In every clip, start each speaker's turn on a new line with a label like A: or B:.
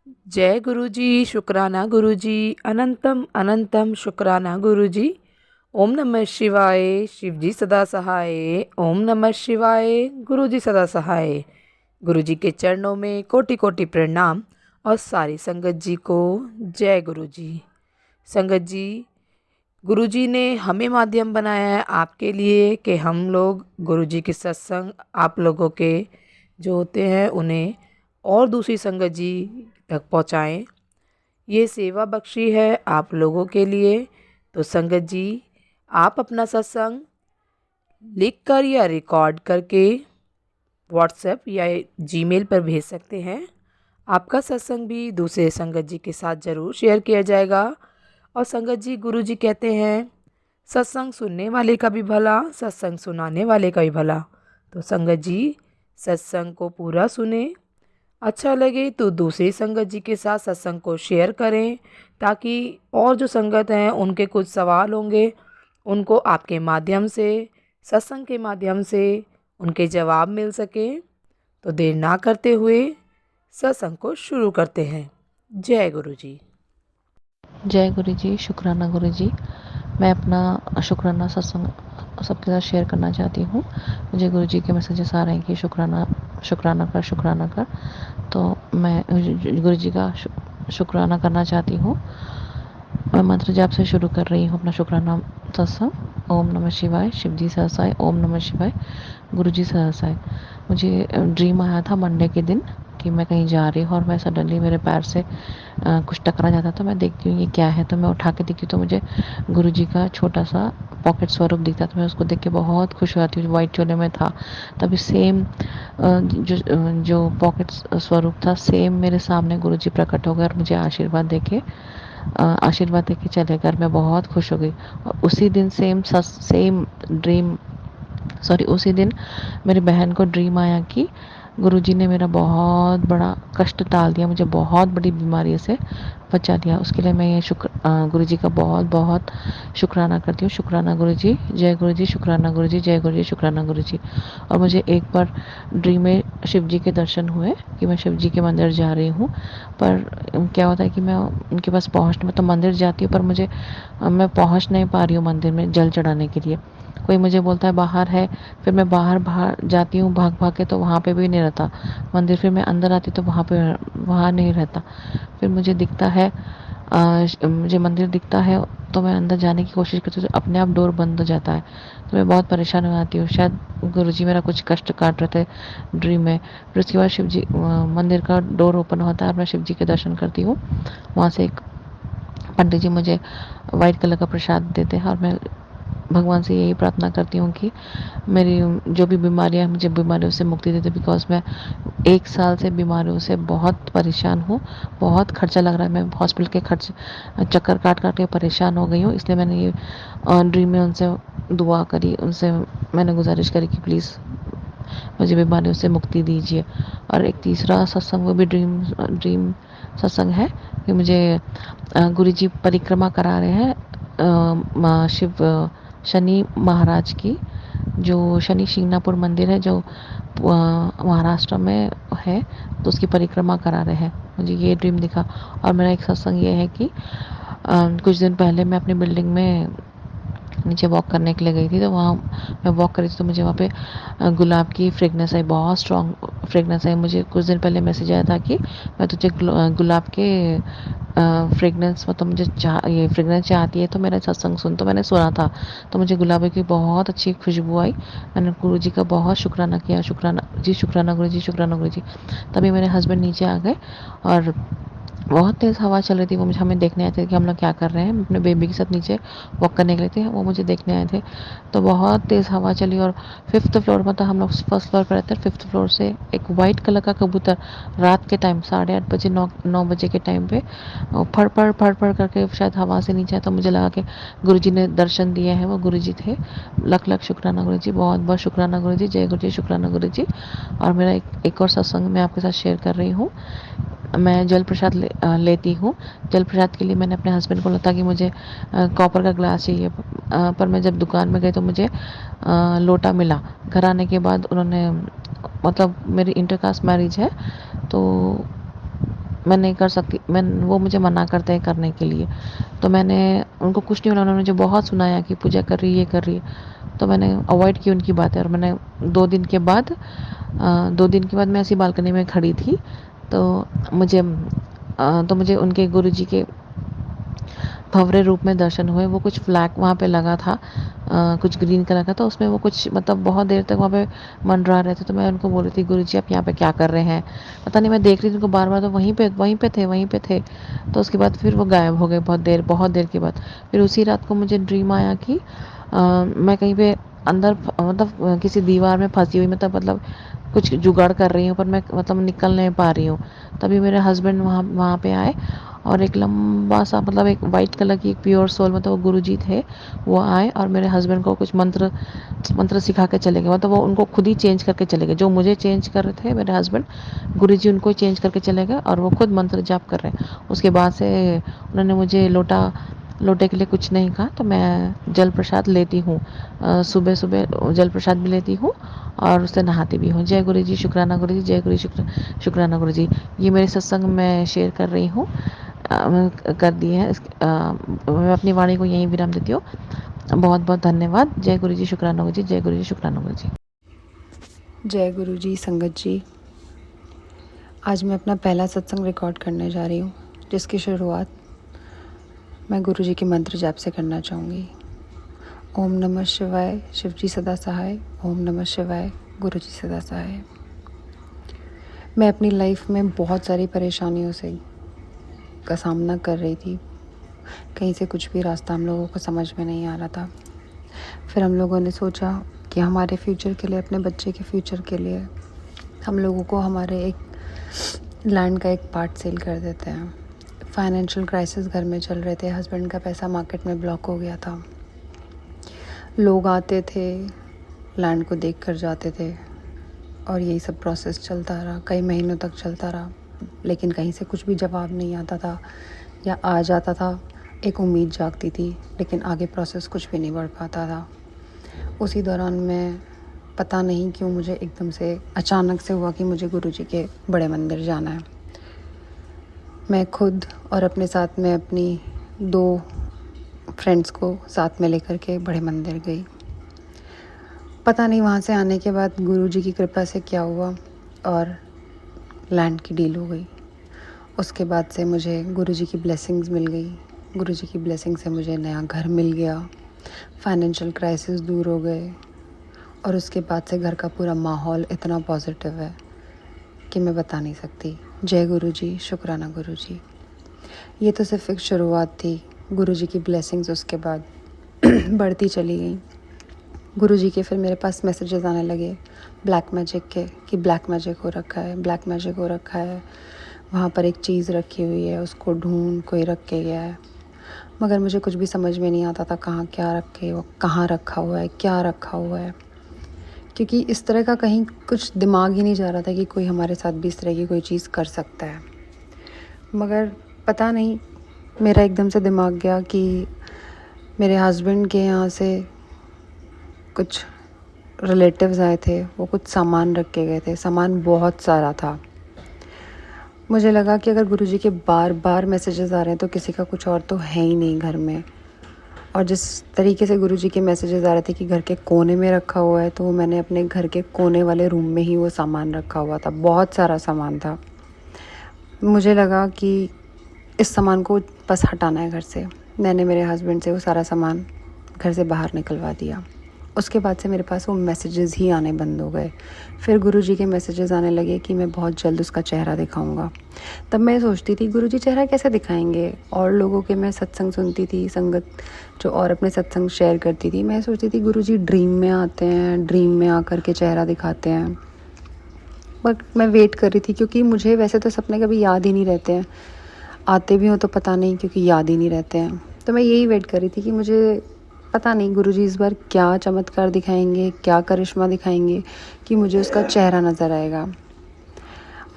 A: जय गुरु जी, शुक्राना गुरु जी, अनंतम अनंतम शुक्राना गुरु जी। ओम नमः शिवाय, शिव जी सदा सहाय। ओम नमः शिवाय, गुरु जी सदा सहाय। गुरु जी के चरणों में कोटि कोटि प्रणाम और सारी संगत जी को जय गुरु जी। संगत जी, गुरु जी ने हमें माध्यम बनाया है आपके लिए कि हम लोग गुरु जी के सत्संग आप लोगों के जो होते हैं उन्हें और दूसरी संगत जी तक पहुँचाएँ। ये सेवा बख्शी है आप लोगों के लिए। तो संगत जी, आप अपना सत्संग लिख कर या रिकॉर्ड करके व्हाट्सएप या जीमेल पर भेज सकते हैं। आपका सत्संग भी दूसरे संगत जी के साथ ज़रूर शेयर किया जाएगा। और संगत जी, गुरु जी कहते हैं सत्संग सुनने वाले का भी भला, सत्संग सुनाने वाले का भी भला। तो संगत जी, सत्संग को पूरा सुने, अच्छा लगे तो दूसरी संगत जी के साथ सत्संग को शेयर करें, ताकि और जो संगत हैं उनके कुछ सवाल होंगे, उनको आपके माध्यम से, सत्संग के माध्यम से उनके जवाब मिल सके। तो देर ना करते हुए सत्संग को शुरू करते हैं। जय गुरु जी।
B: जय गुरु जी, शुक्राना गुरु जी। मैं अपना शुक्राना सत्संग सबके साथ शेयर करना चाहती हूँ। मुझे गुरु जी के मैसेजेस आ रहे हैं कि शुक्राना शुक्राना कर, शुक्राना कर। तो मैं गुरु जी का शुक्राना करना चाहती हूँ। मैं मंत्र जाप से शुरू कर रही हूँ अपना शुक्राना सत्संग। ओम नमः शिवाय, शिव जी सहसाय। ओम नमः शिवाय, गुरु जी सहसाय। मुझे ड्रीम आया था मंडे के दिन कि मैं कहीं जा रही हूँ और मैं सडनली मेरे पैर से कुछ टकरा जाता। तो मैं देखती हूँ ये क्या है, तो मैं उठा के देखती हूँ तो मुझे गुरु जी का छोटा सा पॉकेट स्वरूप दिखता। तो मैं उसको देख के बहुत खुश हो जाती हूँ। वाइट चोले में था तभी सेम जो पॉकेट स्वरूप था, सेम मेरे सामने गुरु जी प्रकट हो गए और मुझे आशीर्वाद देके चले गए। मैं बहुत खुश हो गई। और उसी दिन सेम ड्रीम, सॉरी, उसी दिन मेरी बहन को ड्रीम आया कि गुरुजी ने मेरा बहुत बड़ा कष्ट टाल दिया, मुझे बहुत बड़ी बीमारी से बचा दिया। उसके लिए मैं ये गुरुजी का बहुत बहुत शुक्राना करती हूँ। शुक्राना गुरुजी, जय गुरुजी, शुक्राना गुरुजी, जय गुरुजी, शुक्राना गुरुजी। और मुझे एक बार ड्रीम में शिव जी के दर्शन हुए कि मैं शिव जी के मंदिर जा रही हूँ। पर क्या होता है कि मैं उनके पास मैं तो मंदिर जाती हूँ पर मैं पहुँच नहीं पा रही हूँ मंदिर में जल चढ़ाने के लिए। कोई मुझे बोलता है बाहर है, फिर मैं बाहर जाती हूँ भाग भाग के, तो वहाँ पे भी नहीं रहता मंदिर। फिर मैं अंदर आती तो वहाँ नहीं रहता। फिर मुझे दिखता है, मुझे मंदिर दिखता है, तो मैं अंदर जाने की कोशिश करती हूँ तो अपने आप डोर बंद हो जाता है। तो मैं बहुत परेशान हो जाती हूँ। शायद गुरुजी मेरा कुछ कष्ट काट रहे थे ड्रीम में। फिर उसके बाद मंदिर का डोर ओपन होता है और मैं शिव जी के दर्शन करती हूँ। वहाँ से एक पंडित जी मुझे वाइट कलर का प्रसाद देते हैं और मैं भगवान से यही प्रार्थना करती हूँ कि मेरी जो भी बीमारियाँ, मुझे बीमारियों से मुक्ति दे दे। बिकॉज मैं 1 साल से बीमारियों से बहुत परेशान हूँ। बहुत खर्चा लग रहा है। मैं हॉस्पिटल के खर्च चक्कर काट काट के परेशान हो गई हूँ। इसलिए मैंने ये ड्रीम में उनसे दुआ करी, उनसे मैंने गुजारिश करी कि प्लीज़ मुझे बीमारियों से मुक्ति दीजिए। और एक तीसरा सत्संग, वो भी ड्रीम सत्संग है कि मुझे गुरुजी परिक्रमा करा रहे हैं शनि महाराज की, जो शनि शिंगणापुर मंदिर है जो महाराष्ट्र में है, तो उसकी परिक्रमा करा रहे हैं। मुझे ये ड्रीम दिखा। और मेरा एक सत्संग ये है कि कुछ दिन पहले मैं अपनी बिल्डिंग में नीचे वॉक करने के लिए गई थी। तो वहाँ मैं वॉक कर रही थी तो मुझे वहाँ पे गुलाब की फ्रेगनेंस आई, बहुत स्ट्रॉन्ग फ्रेगनेंस आई। मुझे कुछ दिन पहले मैसेज आया था कि मैं तुझे गुलाब के फ्रेगनेंस, मतलब मुझे ये फ्रेगनेंस चाहती है तो मेरा सत्संग सुन। तो मैंने सुना था तो मुझे गुलाब की बहुत अच्छी खुशबू आई। मैंने गुरु जी का बहुत शुक्राना किया, शुक्राना जी, शुक्राना गुरु जी, शुक्राना गुरु जी। तभी मेरे हस्बैंड नीचे आ गए और बहुत तेज़ हवा चल रही थी। वो मुझे हमें देखने आए थे कि हम लोग क्या कर रहे हैं। अपने बेबी के साथ नीचे वॉक करने के लिए थे, वो मुझे देखने आए थे। तो बहुत तेज़ हवा चली और 5th फ्लोर, मतलब हम लोग फर्स्ट फ्लोर पर रहते हैं, 5th फ्लोर से एक वाइट कलर का कबूतर रात के टाइम 8:30 बजे, 9 बजे के टाइम पे फड़ फड़ करके शायद हवा से नीचे आया। तो मुझे लगा कि गुरुजी ने दर्शन दिए हैं, वो गुरुजी थे। लख लख शुक्राना गुरुजी, बहुत बहुत शुक्राना गुरुजी, जय गुरुजी, शुक्राना गुरुजी। और मेरा एक और सत्संग मैं आपके साथ शेयर कर रही हूँ। मैं जल प्रसाद लेती हूँ। जल प्रसाद के लिए मैंने अपने हस्बैंड को बोला था कि मुझे कॉपर का ग्लास चाहिए। पर मैं जब दुकान में गई तो मुझे लोटा मिला। घर आने के बाद उन्होंने, मतलब मेरी इंटरकास्ट मैरिज है, तो मैं नहीं कर सकती, वो मुझे मना करते हैं करने के लिए। तो मैंने उनको कुछ नहीं बोला, उन्होंने मुझे बहुत सुनाया कि पूजा कर रही है, ये कर रही है। तो मैंने अवॉइड की उनकी बातें, और मैंने 2 दिन के बाद मैं ऐसी बालकनी में खड़ी थी, तो मुझे उनके गुरुजी के भव्य रूप में दर्शन हुए। वो कुछ फ्लैग वहाँ पे लगा था, कुछ ग्रीन कलर का, तो उसमें वो कुछ मतलब बहुत देर तक वहाँ पे मंडरा रहे थे। तो मैं उनको बोल रही थी, गुरुजी आप यहाँ पे क्या कर रहे हैं? पता नहीं, मैं देख रही थी उनको बार बार, तो वहीं पे थे। तो उसके बाद फिर वो गायब हो गए बहुत देर के बाद। फिर उसी रात को मुझे ड्रीम आया कि मैं कहीं पे अंदर मतलब किसी दीवार में फंसी हुई, मतलब कुछ जुगाड़ कर रही हूँ, पर मैं मतलब निकल नहीं पा रही हूँ। तभी मेरे हस्बैंड वहाँ पे आए, और एक लंबा सा मतलब एक वाइट कलर की एक प्योर सोल, मतलब वो गुरुजी थे, वो आए और मेरे हस्बैंड को कुछ मंत्र सिखा के चले गए। मतलब वो उनको खुद ही चेंज करके चले गए, जो मुझे चेंज कर रहे थे मेरे हस्बैंड, गुरुजी उनको चेंज करके चले गए, और वो खुद मंत्र जाप कर रहे हैं। उसके बाद से उन्होंने मुझे लोटे के लिए कुछ नहीं कहा। तो मैं जल प्रसाद लेती हूँ, सुबह सुबह जल प्रसाद भी लेती हूँ, और उससे नहाती भी हूँ। जय गुरु जी, शुक्राना गुरु जी, जय गुरु जी, शुक्राना गुरु जी। ये मेरे सत्संग में शेयर कर रही हूँ, कर दिए हैं। मैं अपनी वाणी को यहीं विराम देती हूँ। बहुत बहुत धन्यवाद। जय गुरु जी, शुक्राना गुरु जी, जय गुरु जी, शुक्राना गुरु जी।
C: जय गुरु जी, संगत जी। आज मैं अपना पहला सत्संग रिकॉर्ड करने जा रही हूँ, जिसकी शुरुआत मैं गुरु जी के मंत्र जाप से करना चाहूँगी। ओम नमः शिवाय, शिव जी सदा सहाय। ओम नमः शिवाय, गुरु जी सदा सहाय। मैं अपनी लाइफ में बहुत सारी परेशानियों का सामना कर रही थी। कहीं से कुछ भी रास्ता हम लोगों को समझ में नहीं आ रहा था। फिर हम लोगों ने सोचा कि हमारे फ्यूचर के लिए, अपने बच्चे के फ्यूचर के लिए, हम लोगों को हमारे एक लैंड का एक पार्ट सेल कर देते हैं। फाइनेंशियल क्राइसिस घर में चल रहे थे, हस्बैंड का पैसा मार्केट में ब्लॉक हो गया था। लोग आते थे, लैंड को देख कर जाते थे, और यही सब प्रोसेस चलता रहा, कई महीनों तक चलता रहा। लेकिन कहीं से कुछ भी जवाब नहीं आता था, या आ जाता था, एक उम्मीद जागती थी, लेकिन आगे प्रोसेस कुछ भी नहीं बढ़ पाता था। उसी दौरान मैं, पता नहीं क्यों, मुझे एकदम से अचानक से हुआ कि मुझे गुरुजी के बड़े मंदिर जाना है। मैं खुद और अपने साथ में अपनी 2 फ्रेंड्स को साथ में लेकर के बड़े मंदिर गई। पता नहीं वहाँ से आने के बाद गुरुजी की कृपा से क्या हुआ, और लैंड की डील हो गई। उसके बाद से मुझे गुरुजी की ब्लेसिंग्स मिल गई। गुरुजी की ब्लेसिंग से मुझे नया घर मिल गया, फाइनेंशियल क्राइसिस दूर हो गए, और उसके बाद से घर का पूरा माहौल इतना पॉजिटिव है कि मैं बता नहीं सकती। जय गुरु जी, शुक्राना गुरु जी। ये तो सिर्फ एक शुरुआत थी। गुरु जी की ब्लेसिंग्स उसके बाद बढ़ती चली गई। गुरु जी के फिर मेरे पास मैसेजेस आने लगे ब्लैक मैजिक के, कि ब्लैक मैजिक हो रखा है, ब्लैक मैजिक हो रखा है, वहाँ पर एक चीज़ रखी हुई है, उसको ढूंढ कोई रख के गया है। मगर मुझे कुछ भी समझ में नहीं आता था कहाँ क्या रखे, वो कहाँ रखा हुआ है, क्या रखा हुआ है, क्योंकि इस तरह का कहीं कुछ दिमाग ही नहीं जा रहा था कि कोई हमारे साथ भी इस तरह की कोई चीज़ कर सकता है। मगर पता नहीं, मेरा एकदम से दिमाग गया कि मेरे हस्बैंड के यहाँ से कुछ रिलेटिव्स आए थे, वो कुछ सामान रख के गए थे। सामान बहुत सारा था। मुझे लगा कि अगर गुरुजी के बार बार मैसेजेस आ रहे हैं तो किसी का कुछ और तो है ही नहीं घर में। और जिस तरीके से गुरुजी के मैसेजेस आ रहे थे कि घर के कोने में रखा हुआ है, तो मैंने अपने घर के कोने वाले रूम में ही वो सामान रखा हुआ था। बहुत सारा सामान था। मुझे लगा कि इस सामान को बस हटाना है घर से। मैंने मेरे हस्बैंड से वो सारा सामान घर से बाहर निकलवा दिया। उसके बाद से मेरे पास वो मैसेजेस ही आने बंद हो गए। फिर गुरुजी के मैसेजेस आने लगे कि मैं बहुत जल्द उसका चेहरा दिखाऊंगा। तब मैं सोचती थी गुरुजी चेहरा कैसे दिखाएंगे। और लोगों के मैं सत्संग सुनती थी, संगत जो और अपने सत्संग शेयर करती थी, मैं सोचती थी गुरुजी ड्रीम में आते हैं, ड्रीम में आकर के चेहरा दिखाते हैं। बट मैं वेट कर रही थी, क्योंकि मुझे वैसे तो सपने कभी याद ही नहीं रहते हैं, आते भी हों तो पता नहीं, क्योंकि याद ही नहीं रहते हैं। तो मैं यही वेट कर रही थी कि मुझे पता नहीं गुरुजी इस बार क्या चमत्कार दिखाएंगे, क्या करिश्मा दिखाएंगे कि मुझे उसका चेहरा नज़र आएगा।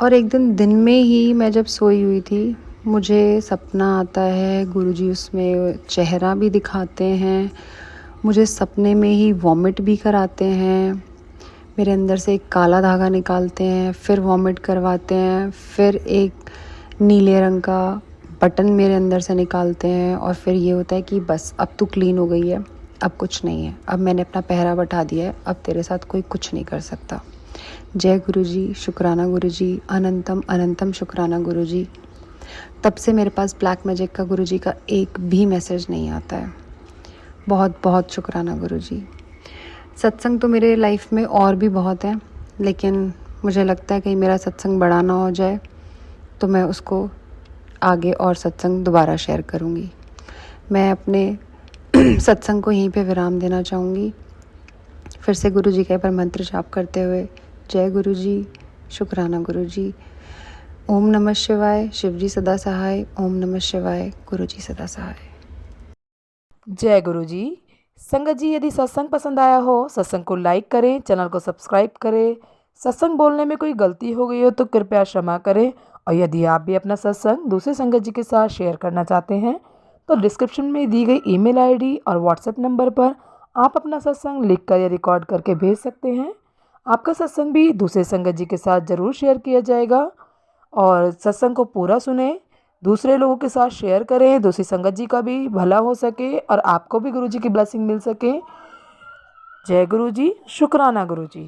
C: और एक दिन में ही मैं जब सोई हुई थी, मुझे सपना आता है, गुरुजी उसमें चेहरा भी दिखाते हैं, मुझे सपने में ही वॉमिट भी कराते हैं, मेरे अंदर से एक काला धागा निकालते हैं, फिर वॉमिट करवाते हैं, फिर एक नीले रंग का बटन मेरे अंदर से निकालते हैं और फिर ये होता है कि बस अब तू क्लीन हो गई है, अब कुछ नहीं है, अब मैंने अपना पहरा बटा दिया है, अब तेरे साथ कोई कुछ नहीं कर सकता। जय गुरुजी, शुक्राना गुरुजी, अनंतम अनंतम शुक्राना गुरुजी। तब से मेरे पास ब्लैक मैजिक का गुरुजी का एक भी मैसेज नहीं आता है। बहुत बहुत शुक्राना गुरुजी। सत्संग तो मेरे लाइफ में और भी बहुत है, लेकिन मुझे लगता है कहीं मेरा सत्संग बड़ा ना हो जाए, तो मैं उसको आगे और सत्संग दोबारा शेयर करूँगी। मैं अपने सत्संग को यहीं पे विराम देना चाहूँगी। फिर से गुरुजी के पर मंत्र जाप करते हुए, जय गुरुजी, शुक्राना गुरुजी, ओम नमः शिवाय, शिवजी सदा सहाय, ओम नमः शिवाय, गुरुजी सदा सहाय।
A: जय गुरु जी। संगत जी, यदि सत्संग पसंद आया हो, सत्संग को लाइक करें, चैनल को सब्सक्राइब करें। सत्संग बोलने में कोई गलती हो गई हो तो कृपया क्षमा करें। और यदि आप भी अपना सत्संग दूसरे संगत जी के साथ शेयर करना चाहते हैं तो डिस्क्रिप्शन में दी गई ईमेल आईडी और व्हाट्सएप नंबर पर आप अपना सत्संग लिखकर या रिकॉर्ड करके भेज सकते हैं। आपका सत्संग भी दूसरे संगत जी के साथ ज़रूर शेयर किया जाएगा। और सत्संग को पूरा सुने, दूसरे लोगों के साथ शेयर करें, दूसरी संगत जी का भी भला हो सके और आपको भी गुरु जी की ब्लेसिंग मिल सके। जय गुरु जी, शुक्राना गुरु जी।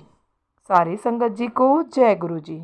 A: सारी संगत जी को जय गुरु जी।